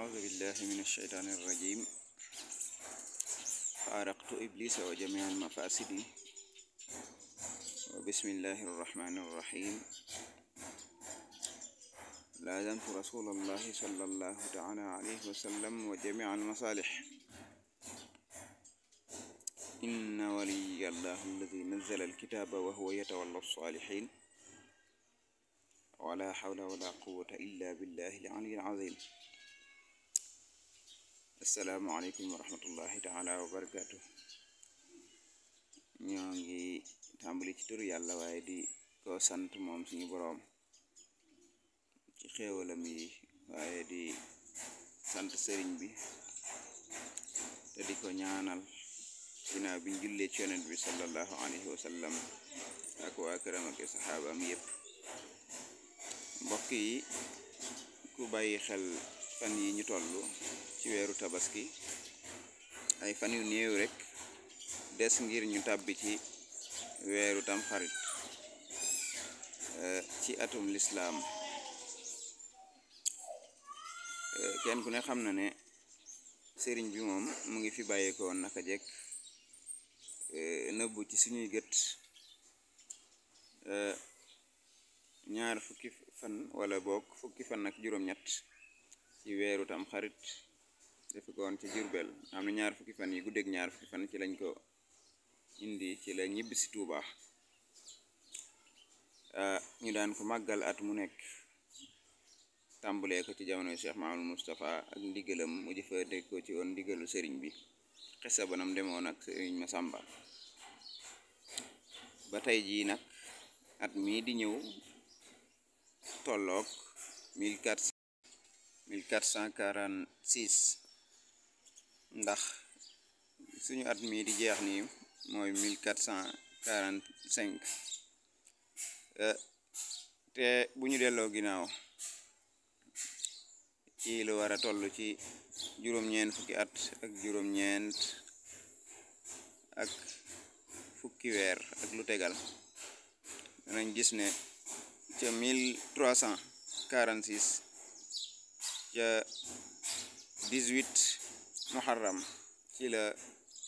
أعوذ بالله من الشيطان الرجيم فارقت إبليس وجميع المفاسد وبسم الله الرحمن الرحيم لازمت رسول الله صلى الله تعالى عليه وسلم وجميع المصالح إن ولي الله الذي نزل الكتاب وهو يتولى الصالحين ولا حول ولا قوة إلا بالله العلي العظيم. السلام عليكم ورحمة الله تعالى وبركاته. ñoo ngi tàmbali ci turu yàlla waaye di ko sant moom suñu boroom ci xéewalam yi, waaye di sant sëriñ bi te di ko ñaanal ginnaaw biñ jullee ci yonent bi sallallahu alayhi wa sallam ak waa këram ak saxaabaam yépp. mbokk yi, ku bàyyi xel fan yi ñu toll ci weeru tabaski, ay fan yu néew rek des ngir ñu tàbbi ci weeru tamxarit ci atum lislaam. kenn ku ne xam na ne sëriñ bi moom mu ngi fi bàyyeekoo naka jekk nëbbu ci suñuy gët ñaar fukki fan wala boog fukki fan ak juróom-ñett ci weeru tamxarit defe ko woon ci Jurbel. am na ñaar fukki fan yi guddeeg ñaar fukki fan ci lañ ko indi, ci la ñibbisi Tuuba. ñu daan ko màggal at mu nekk, tàmbalee ko ci jamono Cheikh Mahamadou Moustapha ak ndigalam mu jëfandikoo ci woon ndigalu sëriñ bi, xesa banam demoon ak sëriñ Masamba. ba tey jii nag at mii di ñëw tolloog 1446 ndax suñu at mii di jeex nii mooy 1445. te bu ñu delloo ginnaaw ci lu war a toll ci juróom-ñeent fukki at ak juróom-ñeent ak fukki weer ak lu tegal, danañ gis ne ca 1346 ca 18 muharram ci la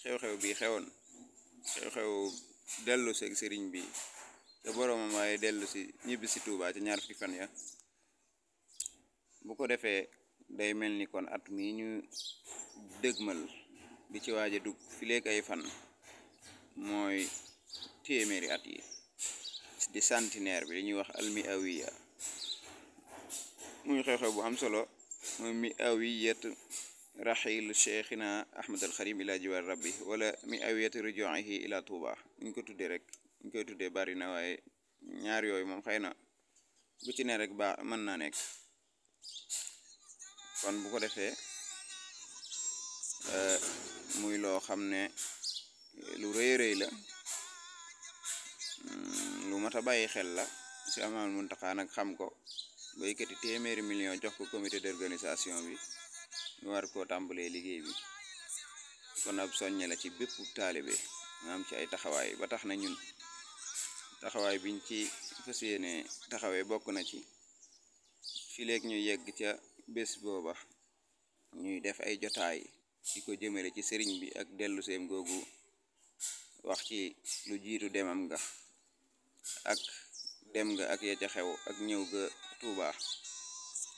xew-xew bi xewoon, xew-xew dellu si sëriñ bi ca boroomam, waaye dellu si ñibbi si Tuuba ca ñaar fukki fan ya. bu ko defee day mel ni kon at mi ñu dëgmal di ci waaja dugg fi léeg ay fan mooy téeméeri at yi di centenaire bi li ñuy wax almiawiya. muy xew-xew bu am solo, mooy miawiyat raxil cheikhina ahmad al xarim ila jiwar rabbi, wala miawiyat rujuihi ila Tuuba. ñu ko tuddee rek ñu koy tuddee bari na, waaye ñaar yooyu moom xëy na bu ci ne rek ba mën naa nekk. kon bu ko defee muy loo xam ne lu rëy rëy la, lu mat a bàyyi xel la. si amal Muntaxa nag xam ko ba yëkkati téeméeri million jox ko comité d'organisation bi, ñu war koo tàmbalee liggéey bi. kon ab soññe la ci bépp taalibe nga am ci ay taxawaay, ba tax na ñun taxawaay biñ ci fas yéene taxawee bokk na ci fileeg ñu yegg ca bés booba ñuy def ay jotaay di ko jëmale ci sëriñ bi ak dellu seem googu, wax ci lu jiitu demam nga ak dem nga ak ya ca xew ak ñëw ga Tuuba.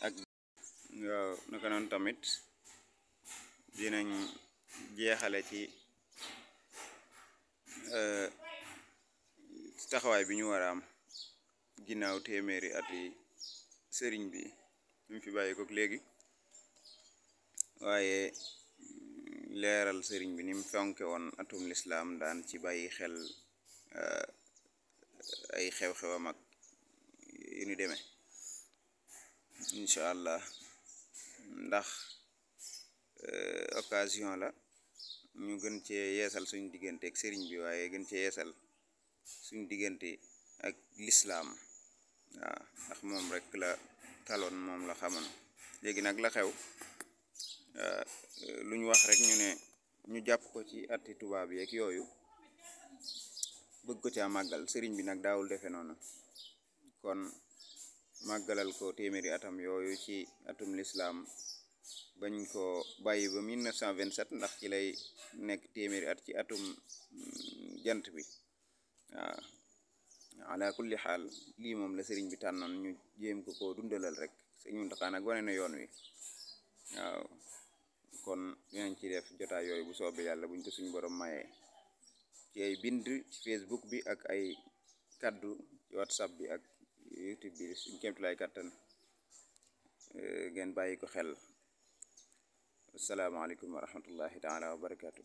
ak waaw naka noonu tamit dinañ jeexale ci taxawaay bi ñu war a am ginnaaw téeméeri at yi sëriñ bi ñu fi bàyyi ko léegi, waaye leeral sëriñ bi ni mu fonke woon atum lislaam, daan ci bàyyi xel ay xew-xewam ak yu ni demee incha allah. ndax occasion la ñu gën cee yeesal suñ diggante ak sëriñ bi, waaye gën cee yeesal suñ diggante ak lislaam. waaw ndax moom rek la taloon, moom la xamoon. léegi nag la xew lu ñu wax rek ñu ne ñu jàpp ko ci atti tubaab yeeg yooyu, bëgg ko caa màggal. sëriñ bi nag daawul defe noonu, kon màggalal ko téeméeri atam yooyu ci atum lislaam bañ ko bàyyi ba 1927 ndax ci lay nekk téeméeri at ci atum jant bi waaw ala kulli xaal lii moom la sëriñ bi tànnoon ñu jéem ko dundalal rek sëriñ Muntaxa nag wane na yoon wi waaw kon dinañ ci def jotaay yooyu bu soobee yàlla buñ ko suñu borom mayee ci ay bind ci Facebook bi ak ay kaddu ci WhatsApp bi ak YouTube bi suñ kéemtulaay kàttan ngeen bàyyi ko xel asalaamaaleykum wa rahmatullahi taala wa barakaatu.